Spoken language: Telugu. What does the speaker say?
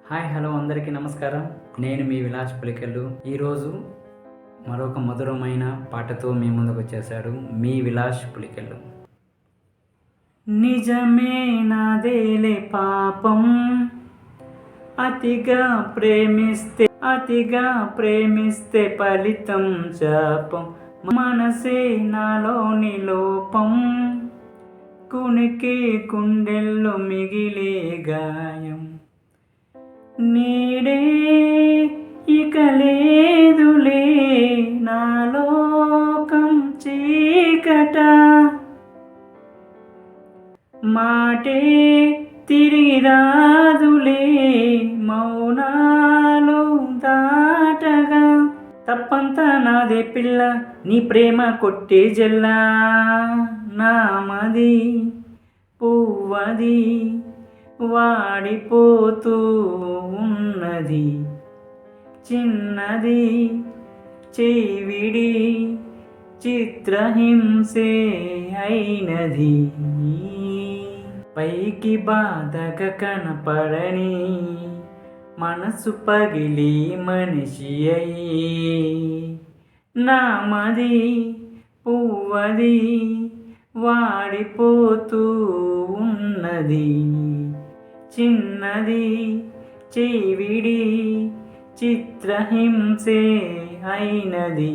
హాయ్ హలో అందరికీ నమస్కారం. నేను మీ విలాస్ పులికెళ్ళు. ఈరోజు మరొక మధురమైన పాటతో మీ ముందుకు వచ్చేసాడు మీ విలాస్ పులికెళ్ళు. నిజమే నాదేలే పాపం, అతిగా ప్రేమిస్తే ఫలితం శాపం. మనసే నాలోని లోపం, కునికి కుండెల్లో మిగిలే గాయం. నీడే ఇక లేదులే, నా లోకం చీకట. మాటే తిరిగి రాదులే, మౌనాలు దాటగా. తప్పంతా నాదే పిల్ల, నీ ప్రేమ కొట్టే జల్లా. నామది పువ్వది వాడిపోతూ ఉన్నది, చిన్నది చెవిడి చిత్రహింసే అయినది. పైకి బాధగా కనపడని మనసు పగిలి మనిషి అయి. నామది పువ్వది వాడిపోతూ ఉన్నది, చిన్నది చెవిడి చిత్రహింసే అయినది.